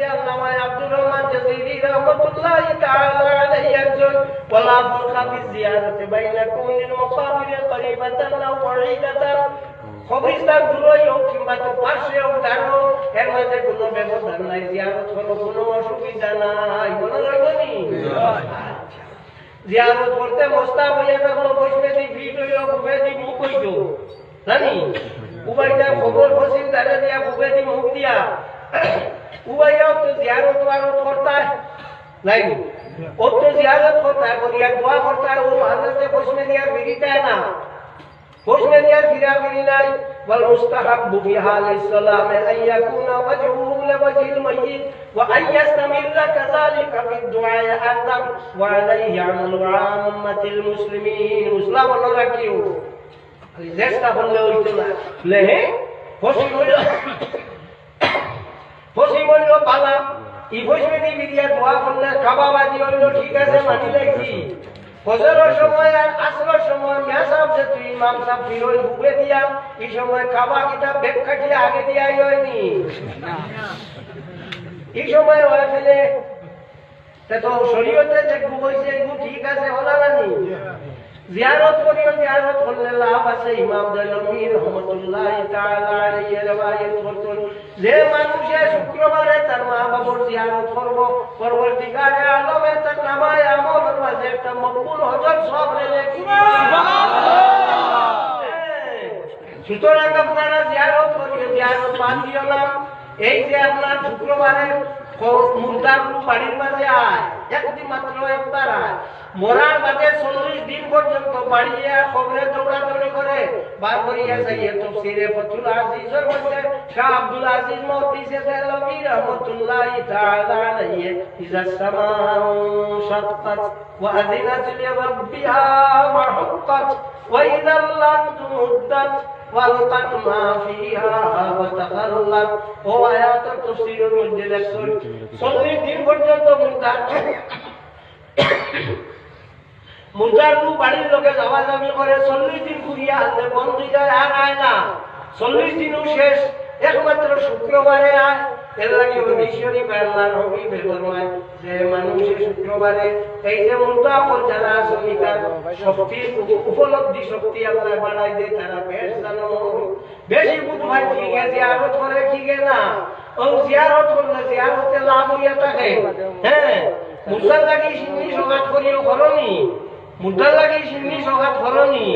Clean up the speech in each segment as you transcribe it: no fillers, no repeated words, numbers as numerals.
মধ্যে আল্লামা আব্দুর রহমান জাযীরি রাহমাতুল্লাহি তাআলা আলাইহি একজন ওয়ালা ফুরকা ফি জিয়ারাতি বাইনা কুনিল মাকাবির করিবাতান আও বাঈদাতান কবরস্থান দূরেই হোক কিংবা তো পাশে হোক জানো এর মধ্যে কোনো ব্যবধান নাই জিয়ারত করো কোনো অসুবিধা নাই মনে রাখবনি জিয়ারত করতে মোস্তাক হইয়া থাকলো বসবে দি ভিড় হইলো ঘুরে দি মুখ হইতো জানি উবাইটা খবর ফসিল দাঁড়ে দিয়া ঘুরে দি মুখ দিয়া উবাইয়াও তো জিয়ারত করতা নাই ও তো জিয়ারত করতা করিয়া দোয়া করতা ও হাজরতে বসবে দিয়া বিরিতা না বসবে দিয়া ফিরা ফিরি নাই বল মুস্তাহাব্বু ফি হালিস সালাম আন ইয়াকুনা ওয়াজহুহু লিওয়াজহিল মাইয়িত ওয়া আন ইয়াস্তামিল্লা কাযালিকা ফি দুআ আযম ওয়া আলাইহি আমালু আম্মাতিল মুসলিমিন মুসলিম হলো রাখিও চেষ্টা করলে হইতো না লেহে ফসি বলল পালা ই বসবে দি বিরিয়া দোয়া করলে কাবাবাজি হইল ঠিক আছে মানিলে কি ফজরের সময় আর আসরের সময় মেসাব যে তুই ইমাম সাহেব ফিরোই বুকে দিয়া এই সময় কাবা কিতাব বেগ কাটিয়ে আগে দিয়া হয়নি এই সময় হয়ে ফেলে তো শরীয়তে যে হয়েছে এগুলো ঠিক আছে হলা নানি জিয়ারত করিও জিয়ারত করলে লাভ আছে ইমাম দলমি রহমাতুল্লাহি তাআলা আলাইহি রওয়ায়াত করতেন যে মানুষে শুক্রবারে তার মা বাবার জিয়ারত করব পরবর্তীকালে আলমে তার নামায় আমলের মাঝে একটা মকবুল হজর সব লেখি সুবহানাল্লাহ সুতরাং আপনারা জিয়ারত করিও জিয়ারত বাদ দিও না এই যে আপনার শুক্রবারে মুর্দার বাড়ির মাঝে আয় একদিন মাত্র একবার আয় মরার বাদে 40 দিন পর্যন্ত বাড়িয়ে খবরে দৌড়াদৌড়ি করে বার করিয়া যাইয়ে তাফসীরে ফাতুল আজিজের মধ্যে শাহ আব্দুল আজিজ মওতিসে দেলভী রাহমাতুল্লাহি তাআলা আলাইহি ইযা সামাউ শাক্কাত ওয়া আযিনাত লিরাব্বিহা ওয়া হুক্কাত ওয়া ইযাল আরদু মুদ্দাত ওয়ালকাত মা ফিহা ওয়া তাখাল্লাত ও আয়াতের তাফসীরের মধ্যে লেখছেন 40 দিন পর্যন্ত মুর্দার বাড়ির লোকে যাওয়া যাবি করে 40 দিন ঘুরিয়া আনতে বন্ধ হয়ে যায় আর আয় না 40 দিনও শেষ একমাত্র শুক্রবারে আয় এর লাগে ঈশ্বরী আল্লাহর হাবিব ফরমায় যে মানুষের শুক্রবারে এই যে মুর্দা আমল যারা আছে তার শক্তি উপলব্ধি শক্তি আল্লাহ বাড়াই দেয় তারা বেশ জানো বেশি বুঝাই কি গে জিয়ারত করে কি গে না ও জিয়ারত করলে জিয়ারতে লাভ হইয়া থাকে হ্যাঁ মুর্দার লাগি সিন্নি সগাত করিও করনি মুর্দার লাগি সিন্নি সগাত করনি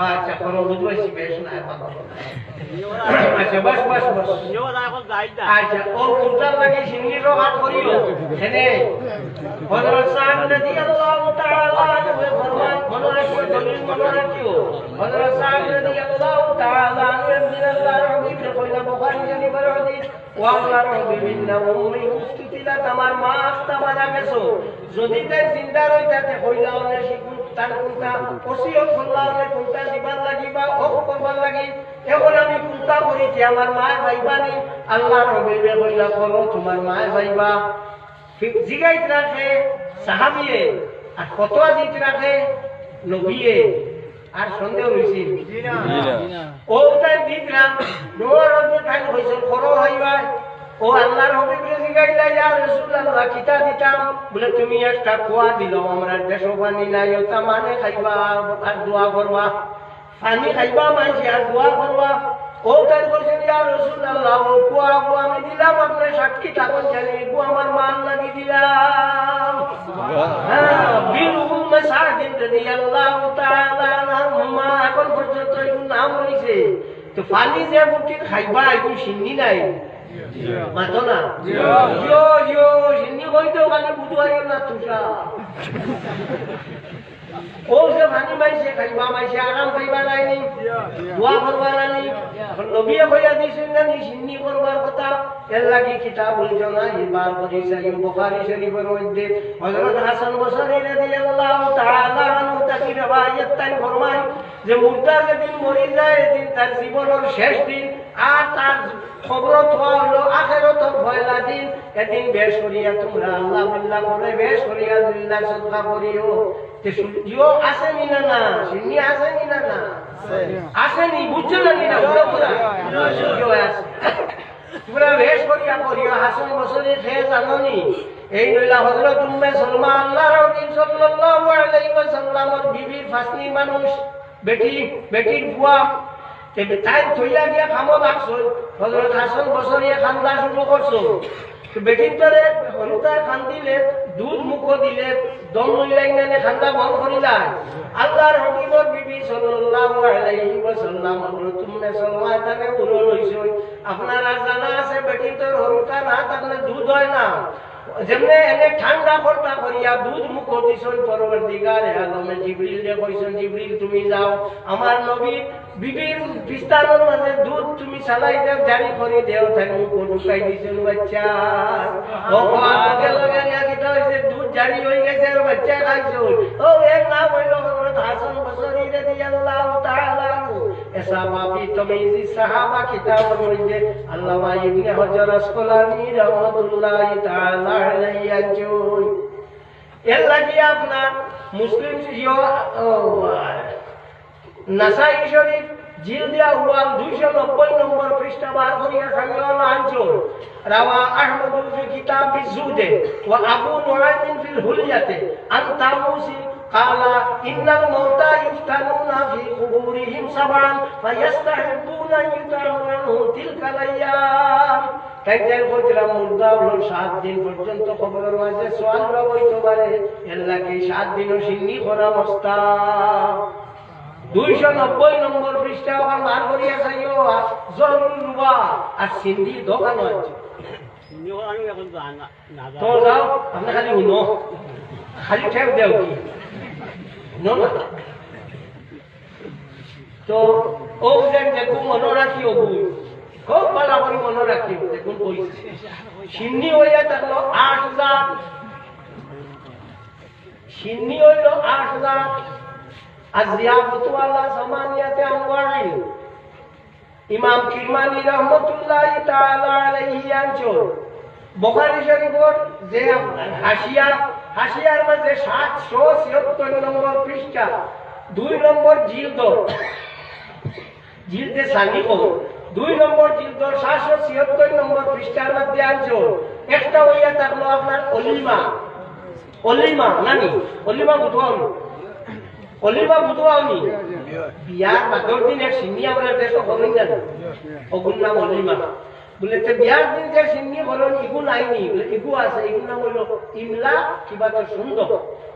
আচ্ছা করো বুঝবাইছি বেশ না আচ্ছা বাস আচ্ছা ও মুর্দার লাগি সিন্নি সগাত করিও এনে হযরত সাদ রাদিয়াল্লাহু তাআলা আনহু ফরমান মনে রাখিও দলিল মনে রাখিও হযরত সাদ রাদিয়াল্লাহু তাআলা আনহু আল্লাহর হাবিব কইলা বুখারী শরীফের হাদিস ওয়া আল্লাহর হাবিব উম্মি মুস্তাতিলা তোমার মা আস্তা মারা গেছো যদি তাই জিন্দা রইতাতে কইলা ওনে শিখুন তার কোনটা ওসিয়ত করলা ওনে কোনটা দিবার লাগিবা ও করবার লাগি এখন আমি কোনটা করিছি আমার মা ভাইবানি আল্লাহর হাবিব কইলা করো তোমার মা ভাইবা জিগাইত রাখে সাহাবিয়ে আর ফতোয়া দিতে রাখে নবীয়ে আর সন্দেহ হইছে ও তাই দিতরা দৌড় টাইম হইছে করো হইবা ও আল্লাহর হাবিবের জিগাইলা ইয়া রাসূলুল্লাহ কিতা দিতাম বলে তুমি একটা কোয়া দিলো আমরা দেশবানি নাই ওটা মানে খাইবা আর দোয়া করবা পানি খাইবা মানছি আর দোয়া করবা ও তাই বলছে ইয়া রাসূলুল্লাহ ও কোয়া আমি দিলাম আপনি সাক্ষী থাকুন জানি গো আমার মান লাগি দিলাম হ্যাঁ বীর উম্মে সাদিক রাদিয়াল্লাহু তাআলা আনহুমা এখন পর্যন্ত এই নাম রইছে তো পানি যে মুটি খাইবা এই সিন্নি নাই মাতো না জিও সিন্নি কইতো খালি বুঝাই না তুষা ও যে ভানি মাইছে খাইবা মাইছে আরাম পাইবা নাইনি দোয়া করবা নাইনি নবীয়ে কইয়া দিছেন না নি সিন্নি করবার কথা এর লাগি কিতাবুল জানাই বার করিছে বুখারী শরীফের মধ্যে হযরত হাসান বসরি রাদিয়াল্লাহু তাআলা আনহু তাকি riwayat তাই ফরমান যে মুর্দা যেদিন মরে যায় এদিন তার জীবনের শেষ দিন আর তার খবর হলো আখিরাতের পয়লা দিন এদিন বেশ করিয়া তোমরা আল্লাহ বিল্লাহ করে বেশ করিয়া জিল্লাহ সাদকা করিও তে সূর্য আসেনি না সিন্নি আসেনি না আসেনি বুঝছো না বড় পুরা সূর্য আছে তোমরা বেশ করিয়া করিও হাসান বছরে খেয়ে জাননি এই নইলা হযরত উম্মে সালমা আল্লাহর নবী সাল্লাল্লাহু আলাইহি ওয়াসাল্লামের বিবির ফাসনি মানুষ বেটির বুয়া তে তাই থইয়া দিয়া খামো রাখছো হযরত হাসান বছরিয়া খান্দা শুরু করছো তো বেটির তরে হলুদা খান্দিলে দুধ মুখ দিলে দম লইলাইনে খান্দা বন্ধ করিলা আল্লাহর হাবিবর বিবি সাল্লাল্লাহু আলাইহি ওয়াসাল্লাম হযরত উম্মে সালমা তাকে পুরো লইছো আপনারা জানা আছে বেটির তরে হলুদা না থাকলে দুধ হয় না যেমনে এনে ঠান্ডা করতা করিয়া দুধ মুখ দিছন পরবর্তীকালে আলমে জিবরিল রে কইছেন জিবরিল তুমি যাও আমার নবী বিবির বিস্তারের মাঝে দুধ তুমি চালাই দেও জারি করে দেও তাই মুখ ঢুকাই দিছেন বাচ্চা ভগবান আগে লগে গিয়া হইছে দুধ জারি হয়ে গেছে আর বাচ্চা খাইছো ও এর নাম হইল হযরত হাসান বসরি রাদিয়াল্লাহু তাআলা এসা মাফি তমিজি সাহাবা কিতাবের মধ্যে আল্লামা ইবনে হজর আসকালানি রাহমাতুল্লাহি তাআলা আলাইহি আনজুই এর লাগি আপনার মুসলিম নাসাই শরীফ জিলদিয়া ওয়াল 290 নম্বর পৃষ্ঠা বার করিয়া সংগ্রহ আনছো রাওয়া আহমদ ফি কিতাব বিজুদে ওয়া আবু নুআইম ফিল হুলিয়াতে আন তামুসি قال إن الموتى يفتنون في قبورهم سبعا فيستحبون أن يطعموا تلك الأيام কাইতের বলছিলাম মুর্দা হলো 7 দিন পর্যন্ত খবরের মাঝে সোয়াল হইতে পারে এর লাগে 7 দিনও সিন্নি করা মস্তা 290 নম্বর পৃষ্ঠা ওখান বার করিয়া চাইও জরুর রুবা আর সিন্দি দোকান আছে তো যাও আপনি খালি শুনো খালি ঠেপ দেও কি No. তো ও যেন দেখো মনে রাখিও বই খুব ভালো করে মনে রাখিও দেখুন কইছে সিন্নি হইয়া থাকলো 8000 সিন্নি হইল 8000 আর জিয়াফতু আল্লাহ সামানিয়াতে আমওয়াই ইমাম কিরমানি রাহমাতুল্লাহি তাআলা আলাইহি আনছো বুখারী শরীফের যে হাসিয়ার মধ্যে 776 নম্বর পৃষ্ঠা 2 নম্বর জিলদে সানিকো 2 নম্বর জিলদ 776 নম্বর পৃষ্ঠার মধ্যে আনছো একটা হইয়া থাকলো আপনার অলিমা নানি অলিমা বুঝাওনি বিয়ার বাদর দিন এক সিন্নি আমরা দেশ হরণ জানো ওগুন নাম অলিমা বলেছে বিয়ার দিন যে সিন্নি হরণ ইগু নাইনি ইগু আছে ইগু নাম হইল ইমলা কিবা তো সুন্দর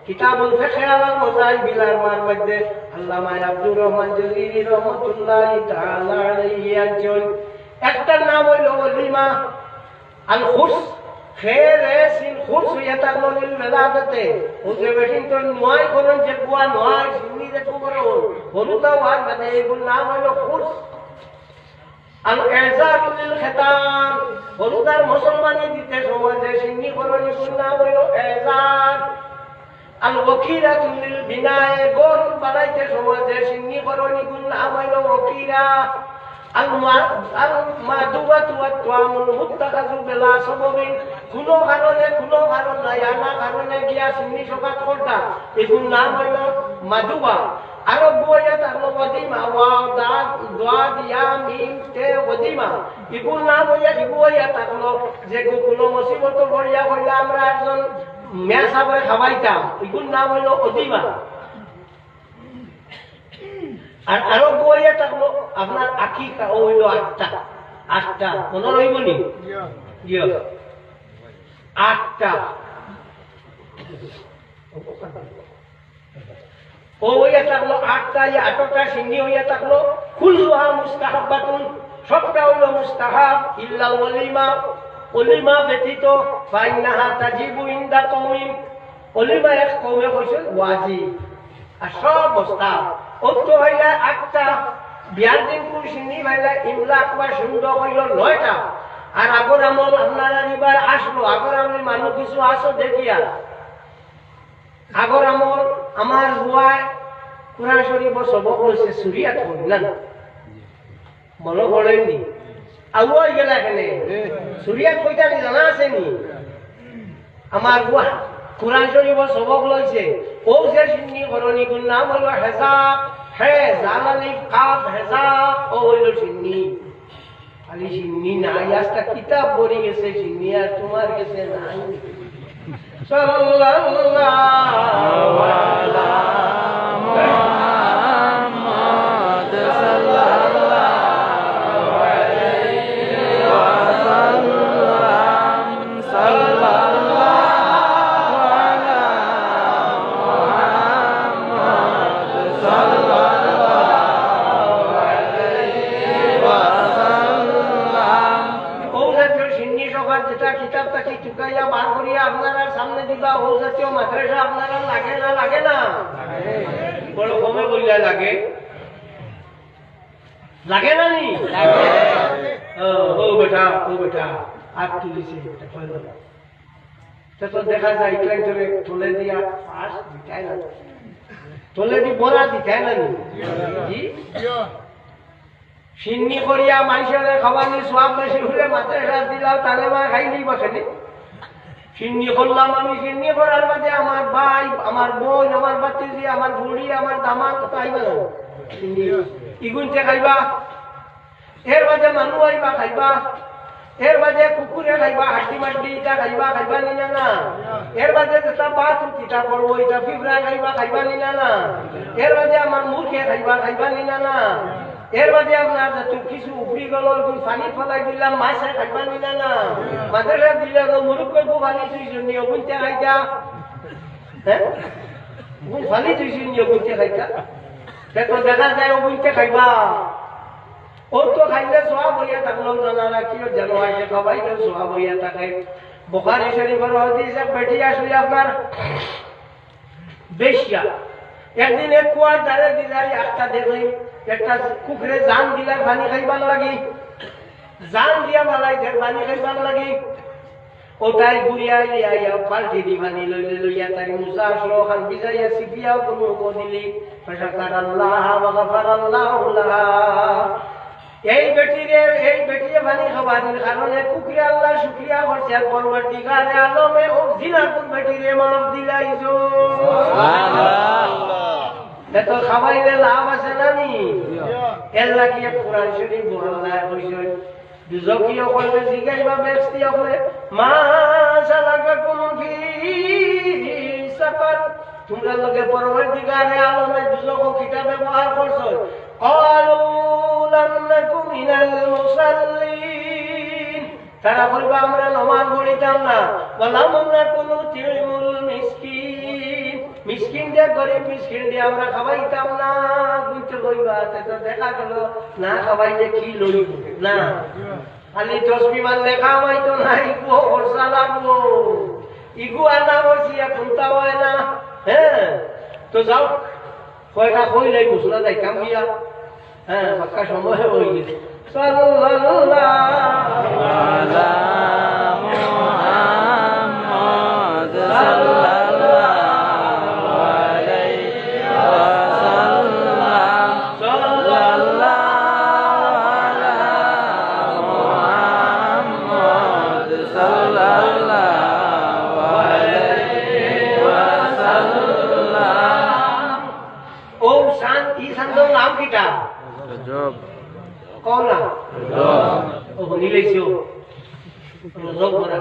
কিতাবুল ফিকহ আল মাযাহিব বিলার মার মধ্যে আল্লামা আব্দুর রহমান জলিলি রাহমাতুল্লাহি তাআলা আলাইহি একজন একটা নাম হইল অলিমা আল খুস খেরেসিন খুস হইয়া থাকলো লিল মেলাদাতে ও যে বেটিন তো নয় করন যে বুয়া নয় সিন্নি যে করো হলুদা ওয়ার মানে এগুলো নাম হইল খুস আল ইজার লিল খিতান হলুদার মুসলমানি দিতে সময় যে সিন্নি করন এগুলো নাম হইল ইজার আল ওয়াকিরাতু লিল বিনায়ে গোর বানাইতে সময় যে সিন্নি করন এগুলো নাম হইল ওয়াকিরা আল মাদুওয়াতু ওয়াত তামুল মুত্তাখাযু বিলা সাবাবিন কোনো কারণ নাই আনা কারণে গিয়া সিন্নি সকাত করতা এগুলো নাম হইল মাদুবা আরো বইয়া থাকলো ওয়াদিমা ওয়া দা দিয়া মিম তে ওয়াদিমা এগুলো নাম হইয়া থাকলো যে কোনো মুসিবত বড়িয়া হইলে আমরা একজন মেসা করে খাওয়াইতাম এগুলো নাম হইল ওদিমা আর আরো বইয়া থাকলো আপনার আকিকা হইল 8টা মনে রইব নি আটটা ও হইয়া থাকলো 8টা এই 8টা সিন্নি হইয়া থাকলো কুল্লুহা মুস্তাহাব্বাতুন সবটা হইলো মুস্তাহাব ইল্লা অলিমা ব্যতীত ফাইন্নাহা তাজিবু ইনদা কওমিন অলিমা এক কওমে কইছে ওয়াজিব আর সব মুস্তাহাব অত হইলা 8টা বিয়ার দিন কোন সিন্নি হইলা ইমলা আকবার সুন্দর হইল 9টা আর আগর আমল আপনারা এবার আসলো আগর আমল মানুষ কিছু আসো দেখিয়া আগর আমল আমার বুয়ায় কুরআন শরীফ সবক হইছে সুরিয়াত হইলা না মনে পড়েনি আউয়াই গেলা কেনে সুরিয়াত কইতা নি জানা আছে নি আমার বুয়া কুরআন শরীফ সবক লইছে ও যে সিন্নি করনি কোন নাম হলো হিসাব হে জালালিফ কাফ হিসাব ও হইল সিন্নি খালি সিন্নি নাই আজটা কিতাব পড়ে গেছে সিন্নি আর তোমার গেছে নাই সাল্লাল্লাহু আলা মুহাম্মদ সাল্লাল্লাহু আলাইহি ওয়াসাল্লাম সাল্লাল্লাহু আলা মুহাম্মদ সাল্লাল্লাহু আলাইহি ওয়াসাল্লাম ও জাতীয় সিন্নি সভা যেটা কিতাবটা কি চুকাইয়া বার করিয়া আপনারা সামনে দিবা ও জাতীয় মাদ্রাসা আপনারা লাগে না বড় কমে বললে লাগে লাগে না নি ও বেটা হাত তুলিছে তো দেখা যায় ইকলাই ধরে তুলে দিয়া পাশ দিতাই না তুলে দি বড়া দিতাই না নি সিন্নি করিয়া মাইসরে খাওয়ানি সব বেশি হলে মাদ্রাসা দিলাম তাহলে মা খাইনি বসেনি সিন্নি করলাম আমি সিন্নি করার মাঝে আমার ভাই আমার বোন আমার বাতিজি আমার বুড়ি আমার দামাক খাইবা ইগুনতে খাইবা এর মাঝে মানুষ আইবা খাইবা এর মাঝে কুকুরে খাইবা হাড্ডি মাড্ডি ইটা খাইবা নি না এর মাঝে যেটা বাত ইটা করবো এটা ফিফরা খাইবা নি না এর মাঝে আমার মুখে খাইবা নি না এর মাঝে আপনার কিছু উপরি গেল পানি ফলাই দিলাম মাছে খাইবা নি না মাদ্রাসা দিলে মুরুখ করবো পানি তুইছো নিয়ে গুনতে খাইতা হ্যাঁ পানি তুইছো নিয়ে গুনতে খাইতা দেখো দেখা যায় ও গুনতে খাইবা ও তো খাইলে সোয়া বইয়া থাকলো জানা কি জানো আগে সবাই কেউ সোয়া বইয়া থাকে বুখারী শরীফের হাদিস এক বেটি আসলে আপনার বেশিয়া একদিন এক কুয়ার ধারে দিলাই একটা দেখলি একটা কুকুরে জান দিলার পানি খাইবার লাগি জান দিয়া বালাই পানি খাইবার লাগি ও তাই ঘুরিয়া আইয়া পাল্টি দি পানি লইয়া তাই মুসা আসলো খান বিজাইয়া সিপিয়া কোনো দিলি ফাশাকার আল্লাহ ওয়া গাফারাল্লাহু লাহা এই বেটিরে পানি খাবারের কারণে কুকুরে আল্লাহ শুকরিয়া করছে আর পরবর্তীকালে আলমে ও জিনাকুন বেটিরে মাফ দিলাইছো সুবহানাল্লাহ এত খাবাইলে লাভ আছে না নি এর লাগিয়ে কোরআন শরীফ বলা হইছে দুজকিও করবে জিগাইবা বেস্তি হবে মা সালাকাকুম ফি সাফার তোমরা লগে পরবর্তীকালে আলমে দুজক কিতাব ব্যবহার করছো ক্বালু লাম নাকু মিনাল মুসাল্লিন তারা বলবে আমরা নামাজ পড়িতাম না ওয়ালাম নাকু নুতিমুল মিসকিন দিয়ে গরিব মিসকিন দিয়ে আমরা খাওয়াইতাম না বুঝতে লইবা তো দেখা গেল না খাওয়াইলে কি লইব না খালি তসবি মারলে খাওয়াইতো না ইগু খরচা লাগবো ইগু আনা বলছি এখন তা হয় না হ্যাঁ তো যাও কয়টা কইলে ঘোষণা যাইতাম গিয়া হ্যাঁ পাক্কা সময় হয়ে গেছে সাল্লাল্লাহু আলা মুহাম্মদ সাল্লাল্লাহু আলাইহি ওয়াসাল্লাম সাল্লাল্লাহু আলা মুহাম্মদ সাল্লাল্লাহু আলাইহি ওয়াসাল্লাম ও শান্তি সন্দর নাম কিটা রজব কোন না রজব ও নিলেছো রজব বড়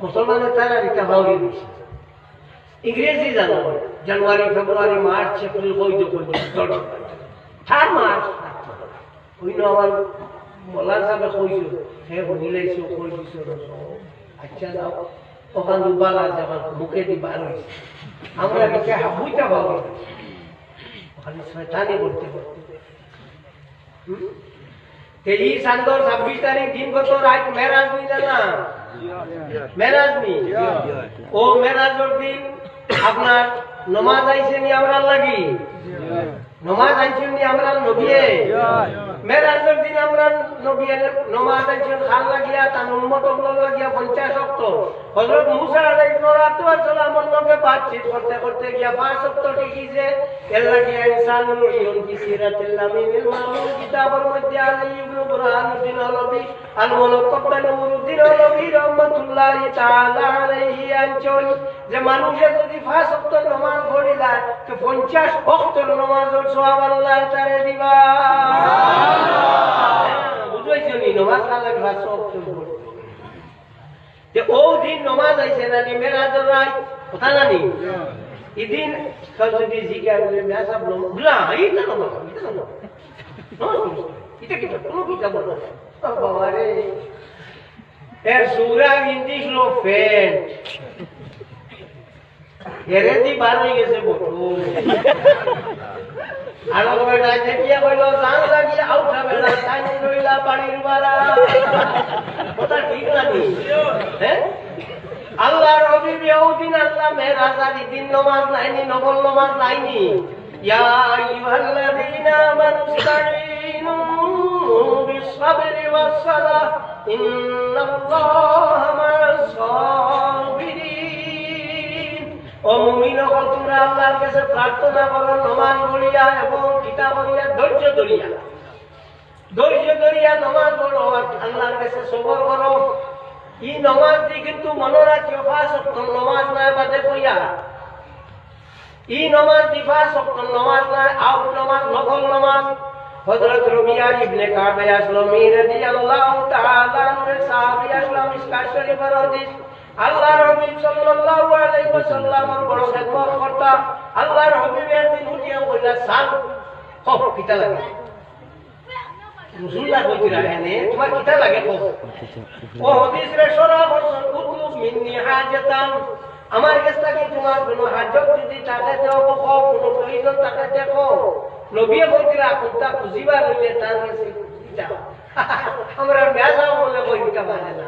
মুসলমানের তারা রিটা ভাউরি দিছে ইংরেজি জানো জানুয়ারি ফেব্রুয়ারি মার্চ এপ্রিল বৈধ করে থার মাস ওই নো আমার মোল্লা সাহেব কইছো হে নিলেছো কইছো আচ্ছা দাও ওখান দুবালা যখন মুখে দি বার হইছে আমরা কি হাবুইটা ভাউরি খালি শয়তানি করতে এই সান্দর 26 তারিখ দিন কত রাত মেরাজ হইল না মেরাজ নি ও মেরাজের দিন আপনার নামাজ আইছেন আমরা লাগি নামাজ আইছেন আমরা নবিয়ে মেরাজের দিন আমরা নবিয়ে নামাজ আইছেন খাল লাগিয়া তার উম্মত লাগিয়া 50 ওয়াক্ত হযরত মুসা আলাইহিস সালামের লগে বাতচিত করতে করতে গিয়া 5 ওয়াক্ত ঠিকইছে এর লাগিয়া ইনসানুল ইউন কি সিরাতিল লামিনিল মামুন কিতাবের মধ্যে আলী ইবনে বুরহানুদ্দিন আলবী আল মুলাক্কাব নুরুদ্দিন আলবী রাহমাতুল্লাহি তাআলা আলাইহি আনচল যে মানুষে যদি 5 ওয়াক্ত নামাজ পড়ি যায় তো 50 ওয়াক্ত নামাজের সওয়াব আল্লাহ তারে দিবা সুবহানাল্লাহ বুঝাইছো নি নামাজ নমাজ খালে সব চলবে যে ও দিন নমাজ আইছে না নি মেরাজের রাত কথা জানি এদিন যদি জিজ্ঞাসা করে মেসা বলা এইটা নমাজ এটা নমাজ এটা কি কোনো কি যাব না বাবা রে এর সূরা ইংলিশ লো ফেন এরে দি বার হয়ে গেছে বটু আর বেটা যেটিয়া কইলো জান লাগিয়া আউঠা বেলা তাই রইলা পানির মারা কথা ঠিক লাগি হ্যাঁ আল্লাহর হাবিব ইহুদিন আল্লাহ মেরাজের দিন নামাজ নাইনি নফল নামাজ নাইনি ইয়া আইয়ুহাল্লাযীনা আমানু ইসতাঈনু বিস-সাবরি ওয়াস-সালাহ ইন্নাল্লাহা মা'আস সাবিরিন ও মুমিনগণ তোমরা আল্লাহর কাছে প্রার্থনা করো নামাজ পড়িয়া এবং কিতাব পড়িয়া ধৈর্য ধরিয়া নামাজ পড়ো আল্লাহর কাছে সবর করো এই নামাজ দি কিন্তু মনে রাখিও 5 ওয়াক্ত নামাজ নয় বাদে কইয়া এই নামাজ দি 5 ওয়াক্ত নামাজ নয় আউট নামাজ নফল নামাজ হযরত রবিয়া ইবনে কাব আসলামী রাদিয়াল্লাহু তাআলা আনহু সাহাবী আসলাম ইসকা শরীফের হাদিস আল্লাহর হাবিব সাল্লাল্লাহু আলাইহি ওয়াসাল্লামের বড় খেদমত করতা আল্লাহর হাবিবের দিন উঠিয়া কইলা সাল কব কিতা লাগে রসুল্লাহ কইরা এনে তোমার কিতা লাগে কব ও হাদিস রে শরা বর্ষণ কুতুব মিন্নি হাজাতান আমার কাছে কি তোমার কোনো হাজত যদি থাকে দাও কব কোনো প্রয়োজন থাকে দেখো নবী কইরা কোনটা খুঁজিবা হইলে তার কাছে যাও আমরা মেজা বলে কইটা মানে না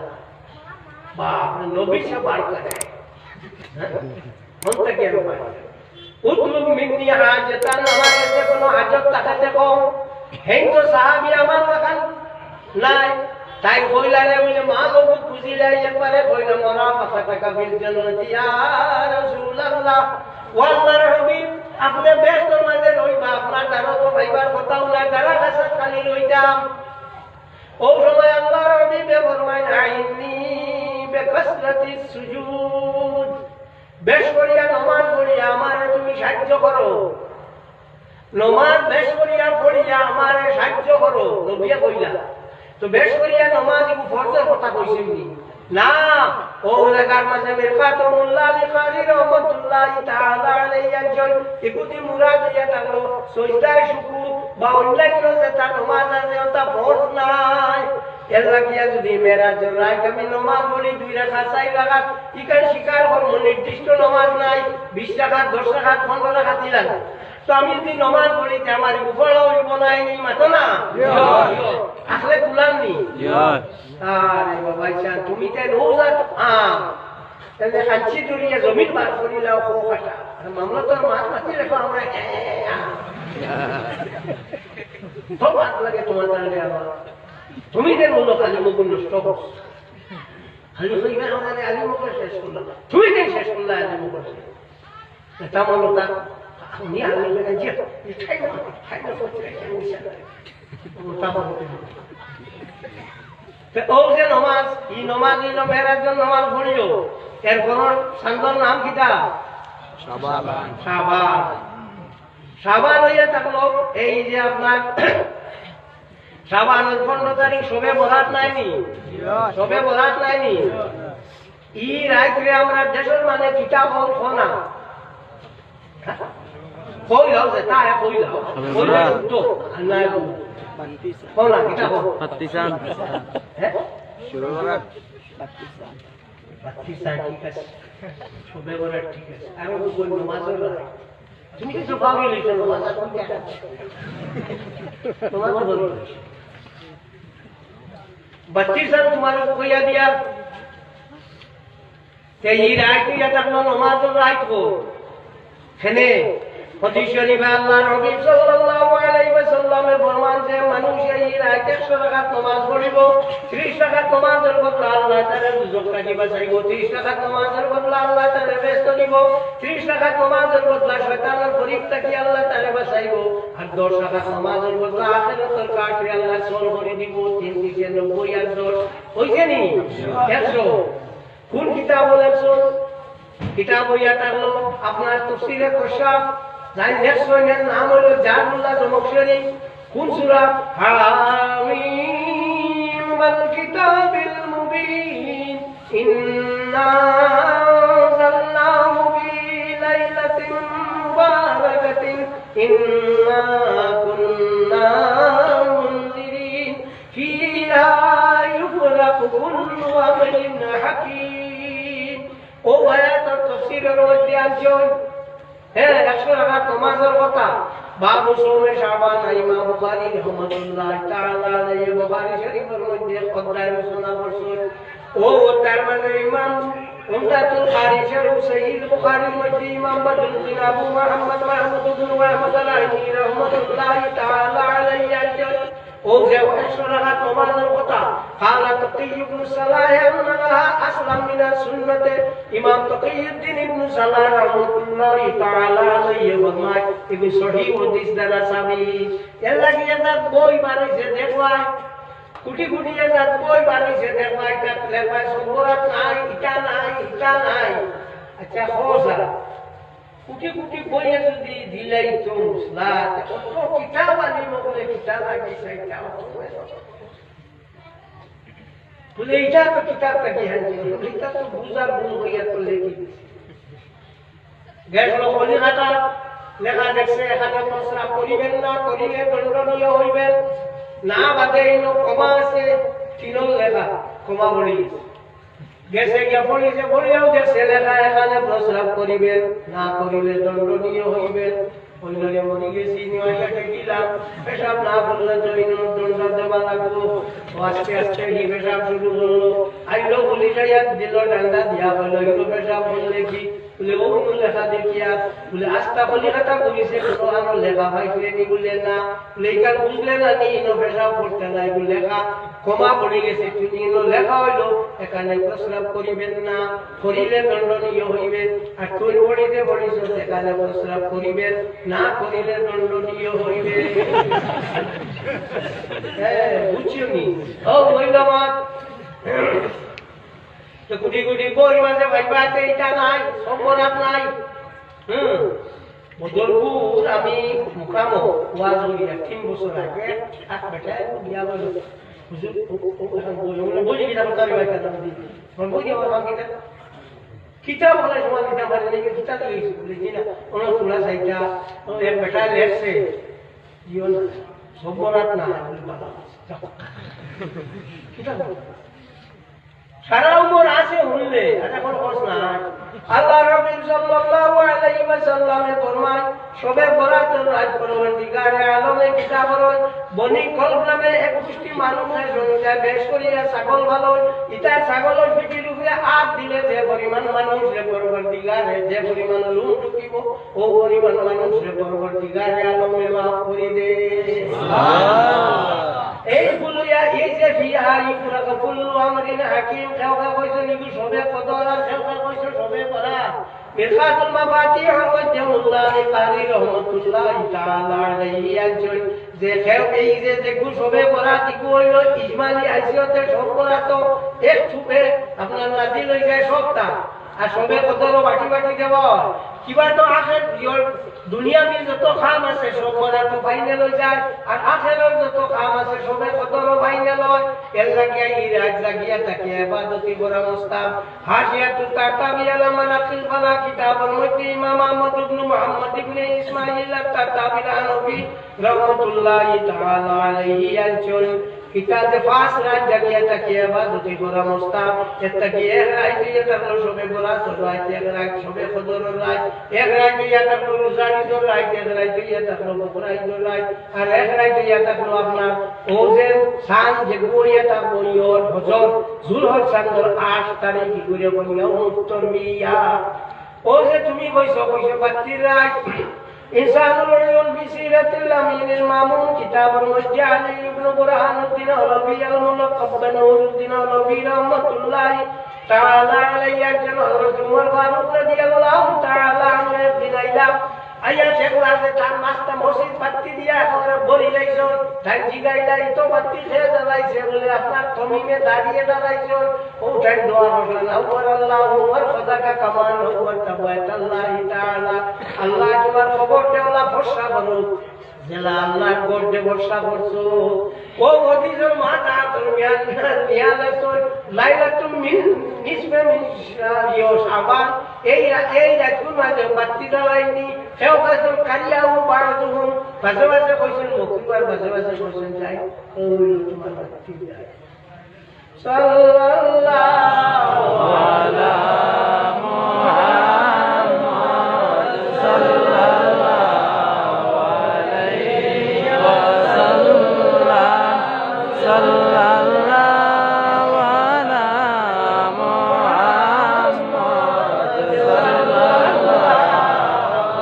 বাপ নবী সে বার করে মনটা কি হবে উতলুব মিন্নি হাজাতান আমার কাছে কোনো হাজত থাকে দেখো হেন তো সাহাবী আমার লাগান নাই তাই কইলা রে বলে মা লোক খুঁজিলা একবারে কইলা মরা পাতা টাকা বিল জান্নাতি ইয়া রাসূলুল্লাহ ওয়াল্লাহর হাবিব আপনি ব্যস্ত মাঝে রইবা আপনার দ্বারা তো ভাইবার কথাও না দ্বারা কাছে খালি রইতাম ও সময় আল্লাহর হাবিবে ফরমায় আইনি বিকাসরাতি সুজুদ বেশ করিয়া নামাজ পড়িয়া আমারে তুমি সাহায্য করো নামাজ বেশ করিয়া পড়িয়া আমারে সাহায্য করো নবিয়া কইলা তো বেশ করিয়া নামাজ ইবু ফরজের কথা কইছেন না ও লাগার মাঝে মিরকাতুল্লাহ লিকারি রাহমাতুল্লাহি তাআলা আলাইহি একজন ইকুতি মুরাদ ইয়া তাগলো সজদায় শুকর বা অন্যান্য যে তার নামাজ আছে ওটা ফরজ নাই এর লাগিয়া যদি মেরাজের রাত আমি নামাজ পড়ি 2 রাকাত 4 রাকাত ইকার শিকার করব নির্দিষ্ট নামাজ নাই 20 রাকাত 10 রাকাত 15 রাকাত লাগে তো আমি যদি নামাজ পড়ি তে আমার উপরও বনাই নি মাতো না আসলে কুলাম নি আরে বাবা জান তুমি তে রোজা তাহলে কাঞ্চি দুরিয়া জমিন বার করিলাও কোকাটা আর মামলা তো মাছ মাছি রেখো আমরা তো বাদ লাগে তোমার তাহলে আমার তুমি যে মূল খালি মুখ নষ্ট করো খালি কইবা আমারে আলী মুখ শেষ করলা তুমি যে শেষ করলা আলী মুখ এটা মনে তা নি আলী লাগে যে খাইনা করতে ও যে নামাজ এই নামাজ হইলো মেরাজের নামাজ পড়িও এরপর সান্দর নাম কিটা শাবান হইয়া থাকলো এই যে আপনার শাবানের 15 তারিখ শবে বরাত নাইনি ই রাত্রে আমরা দেশের মানে কিতাব হনা কইলাও যে তা কইলাও তো নাই কোলা কিতাব পাতিসান হ্যাঁ শুরু করা পাতিসান ঠিক আছে শবে বরাত ঠিক আছে আর কোন নামাজও নাই তুমি কিছু পাগল হইছো নামাজ তোমার বলো 32 साल तुम्हारे को याद दिया कि ये रात की तक नमाज रात को खने हदीस शरीफ अल्लाह नबी सल्लल्लाहु अलैहि वसल्लम এর ফরমান যে মানুষ এই রাত 100 রাকাত নামাজ পড়িবো 30 রাকাত নামাজের বদলে আল্লাহ তাআলা দুজক রাখি বাঁচাইবো 30 রাকাত নামাজের বদলে আল্লাহ তাআলা ব্যস্ত দিব 30 রাকাত নামাজের বদলে শয়তানের ফরিক থেকে আল্লাহ তাআলা বাঁচাইবো আর 10 রাকাত নামাজের বদলে আখিরাতের কাঠে আল্লাহ সর করে দিব 3 দিকে 90 আর 10 ওইখানে 100 কোন কিতাব বলেছো কিতাব হইয়া থাকলো আপনার তাফসীরে কশাফ যাই নেক্সট নাম হলো জারুল্লাহ জমকশরী কোন সূরা হামিম ওয়াল ইন্না আনজালনাহু ফি লাইলাতিন মুবারাকাতিন ইন্না কুন্না মুনজিরিন ফিহা ইউফরাকু কুল্লু আমরিন হাকীম। ও আয়াতের তাফসীরের মধ্যে আছে হ্যাঁ 100 রাকাত নামাজের কথা। বাবু সৌমে শাবান ইমাম বুখারী রাহমাতুল্লাহ তাআলা আলাইহি বুখারী শরীফের মধ্যে কদ্দায় রচনা করছেন। ও তার মানে ইমাম উমদাতুল কারি শরীফ সহিহ বুখারীর মধ্যে ইমাম বদরুদ্দিন আবু মুহাম্মদ মাহমুদ ইবনে ওয়াহমদ আলাইহি রাহমাতুল্লাহ তাআলা আলাইহি আছেন। ও যে 100 রাকাত নামাজের কথা قال تقي بن صلاح انها اصلا من السنه امام تقي الدين ابن صلاح رحمه الله تعالى عليه ফরমায় ইবনে সহিহ হাদিস দ্বারা সাবিত এর লাগি এটা বই বানাইছে দেখবাই কোটি কোটি এটা বই বানাইছে দেখবাই তা লেখায় সবরাত নাই ইটা নাই আচ্ছা হোসা কোটি কোটি বইয়ে যদি দিলাই তো মুসলাত কত কিতাব আনি মগলে কিতাব আনি সেইটা বলে এটা তো কিতাবটা কি হাজি এটা তো বুঝার ভুল হইয়া তো লেখি গেল কলিকাতা লেখা দেখছে এখানে প্রশ্ন করিবেন না করিলে দণ্ডনীয় হইবেন না বাদে ইনো ক্ষমা আছে তিনল লেখা ক্ষমা বলি গেছে গিয়া পড়িছে বলিয়াও গেছে লেখা এখানে প্রস্রাব করিবেন না করিলে দণ্ডনীয় হইবেন। অন্যরে মনে গেছি নিয়মাকে দিলাম পেশাব না করলে তো দণ্ড দেওয়া লাগবো। আস্তে আস্তে হি পেশাব শুরু করলো আইলো বলি যাইয়া দিল ডান্ডা দিয়া হলো এগুলো পেশাব বললে কি বলে ও লেখা দেখিয়া বলে আস্তা কলিকাতা করিছে কোনো আরো লেখা পাইছিলে নি বললে না বলে এইখান বুঝলে না নি ইনো পেশাব করতে নাই বলে লেখা ক্ষমা পড়ে গেছে তুমি ইনো লেখা হইলো এখানে প্রস্রাব করিবেন না করিলে দণ্ডনীয় হইবেন আর তুই পড়িতে পড়িস এখানে প্রস্রাব করিবেন না করিলে দণ্ডনীয় হইবে। হ্যাঁ বুঝছো নি ও মহিলামাত তো কোটি কোটি বই মাঝে ভাইবাতে এটা নাই সম্পরাত নাই বদলপুর আমি মুকামো ওয়াজ হইয়া 3 বছর আগে হাত বেটায় বিয়া হলো হুজুর বলি কিতাব তারি ভাই কথা দিই বলি আমার কিতাব কিতাব হলে সময় দিতে পারে না কিতাব লিখি বলি না কোন তোলা সাইটা ও এক বেটা লেখছে জীবন সম্পরাত না কিতাব সারা উমর আছে হইলে আর এখন প্রশ্ন নাই। আল্লাহ রাব্বুল সাল্লাল্লাহু আলাইহি ওয়াসাল্লামের ফরমান সবে বরাতের রাত পরবর্তীকালে আলমে কিতাবর বনি কলব নামে এক গোষ্ঠী মানুষের সংখ্যা বেশ করিয়া ছাগল ভালো ইটা ছাগলের পিঠির উপরে হাত দিলে যে পরিমাণ মানুষের পরবর্তীকালে যে পরিমাণ লুম ঢুকিব ও পরিমাণ মানুষের পরবর্তীকালে আলমে মাফ করে দে এই বলিয়া এই যে ফিহাই পুরা কুল্লু আমরিন হাকিম খাওয়া কইছে নিবি সবে কদর আর খাওয়া কইছে সবে পড়া মিরকাতুল মাফাতিহ ওয়াজহুল্লাহ কারি রাহমাতুল্লাহ তাআলা আলাইহি আজল যে খাও এই যে দেখু সবে পড়া কি কইলো ইজমালি হাসিয়তে সব পড়া তো এক ছুপে আপনার নাজিল হই যায় সবটা আর সবে কদর বাটি বাটি দেব কিবা তো আখের দুনিয়া মে যত কাম আছে সব পড়া তো ফাইনাল হই যায় আর আখেরের যত কাম আছে সবে কদর ফাইনাল হয় এর লাগিয়া এই রাত লাগিয়া তাকে ইবাদতি করা মুস্তাব হাসিয়াতু তাতাবি আলা মানাকিল ফালা কিতাবুল মধ্যে ইমাম আহমদ ইবনে মুহাম্মদ ইবনে ইসমাঈল আত-তাতাবি আনবি রাহমাতুল্লাহি তাআলা আলাইহি আনচল কিতাবে পাঁচ রাত জাগিয়া তাকে ইবাদতি করা মুস্তাব এতকি এক রাত দিয়ে তারপর সবে বলা সবাই এক রাত সবে কদর রাত এক রাত দিয়ে তারপর রোজারি দর রাত এক রাত দিয়ে তারপর বকরাই দর রাত আর এক রাত দিয়ে তারপর আপনার ওজেন সান যে গোরিয়া তা বইয়র হজর জুলহজ চাঁদের 8 তারিখ কি করে বলিয়া উত্তর মিয়া ও যে তুমি কইছো বাতি রাত ইনসানুল উলুম বিসিরাতিল আমিনুল মামুন কিতাবুল মুজআলি ইবনে বুরহানুদ্দিন আল-আলবী আল-মুলাক্কাব বিনুরুদ্দিন আল-আলবী রাহমাতুল্লাহ তাআলা আলাইহি আজল হযরত উমর ফারুক রাদিয়াল্লাহু তাআলা আনহু বিনাইলা আইয়া দেখলাতে তার মাস্তা মসজিদ বাতি দিয়া এখন বলি লাইছো তাই জিগাইলা তো বাতি খেয়ে জ্বালাইছে বলে আপনার তমিমে দাঁড়িয়ে দাঁড়াইছো ও তাই দোয়া করলেন আল্লাহু ওয়ার সাদাকা কামান ওয়া তাওয়াক্কালাহি তাআলা আল্লাহ তোমার খবর দেওয়া ভরসা করো জেলা আল্লাহর গোডে ভরসা করছো वो हदीसर मा ता दरमियान नियाले तो लाइलाতুল নিসফে মিন শাবান এই রাতুল মাঝে বাতি জ্বালাইনি সেও কাছে কারিয়াও বাড়াতুম বাজে বাজে কইছেন মুক্তিবার বাজে বাজে কইছেন যাই ওই তোমার বাতি যায় সাল্লাল্লাহু আলা মুহাম্মদ সাল্লাল্লাহু আলাইহি ওয়াসাল্লাম সাল্লাল্লাহু আলা মুহাম্মদ সাল্লাল্লাহু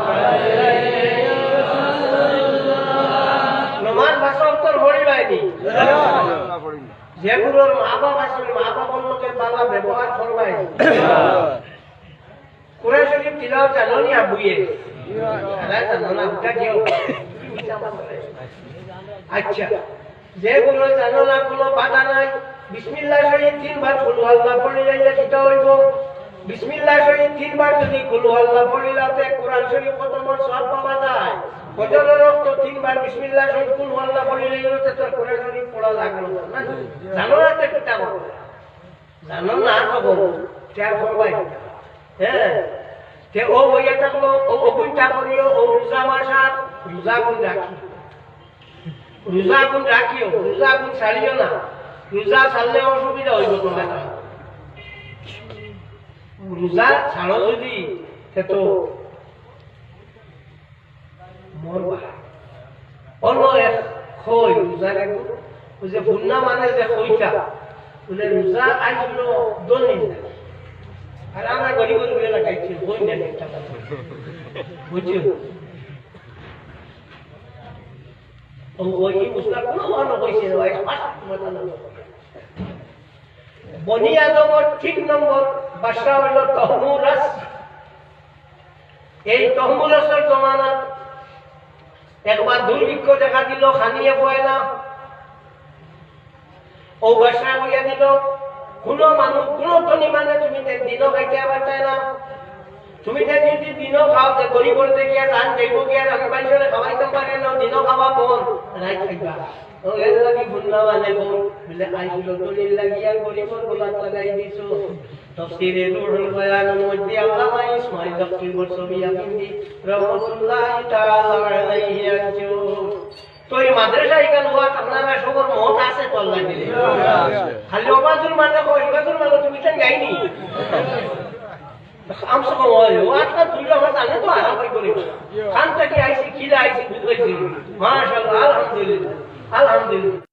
আলাইহি ওয়াসাল্লাম নমাজ ভাষা উত্তর হরি বাইনি যেগুলোর মা বাবা আছে মা বাবার লোকের বাবা ব্যবহার করবাই কোরআন শরীফ তিলাওয়াত জানোনি আবুয়ে আরে জানো না ওটা কেউ আচ্ছা যেগুলো জানো না কোনো বাধা নাই বিসমিল্লাহ শরীফ 3 বার কুল আল্লাহ পড়ে যাইলে কিটা হইব বিসমিল্লাহ শরীফ 3 বার যদি কুল আল্লাহ পড়িলাতে কোরআন শরীফ কত বড় সওয়াব পাওয়া যায় ফজরের রক্ত 3 বার বিসমিল্লাহ শরীফ কুল আল্লাহ পড়িলে তো তোর কোরআন শরীফ পড়া লাগলো না জানো না তো কিটা করব জানো না তো চার করবাই হ্যাঁ তে ও হইয়া থাকলো ও ওগুনটা করিও ও রোজা মাসা রোজা গুণ রাখি রোজা গুণ রাখিও রোজা গুণ ছাড়িও না রোজা ছাড়লে অসুবিধা হইব তোমার রোজা ছাড়ো যদি সে তো মরবা অন্য এক খই রোজা রাখবো ওই যে ভুন্না মানে যে খইটা বলে রোজা আইছিল দলিল আর আমরা গরিব বলে লাগাইছি বই নেন একটা বুঝছো ওই মুসলা কোনো মনে কইছে ওই ফাস্ট মত না বনি আদমর ঠিক নম্বর বাদশা হলো তহমুরাস এই তহমুরাসের জমানা একবার দুর্ভিক্ষ দেখা দিল খানিয়ে বয় না ও বাদশা হইয়া দিল কোনো মানুষ কোনো ধনী মানে তুমি দিনও খাইতে আবার চাই না তুমি যদি দিনও খাও যে গরিবর দেখি আর ধান দেব কি আর আমি বাইরে খাওয়াইতে পারে না দিনও খাওয়া বোন রাই খাইবা ও এর লাগি বুনলা মানে বোন বলে আইলো দলিল লাগি আর গরিবর গোলাত লাগাই দিছো তাফসীরে রুহুল বায়ানের মধ্যে আল্লামা ইসমাঈল তাফসীর বর্ষবিয়া বিন্দি রাহমাতুল্লাহি তাআলা আলাইহি আনছো তো এই মাদ্রাসা এখান হওয়া আপনারা সবার মত আছে তো আল্লাহ দিলে খালি ওবাজুল মানে কই ওবাজুল মানে তুমি তো গাইনি हम सब आज का दूल्हा मत आने तो आराम भाई बोले खान तक आईसी खिला आईसी बुद्ध माशाल्लाह अल्हम्दुलिल्लाह अल्हम्दुलिल्लाह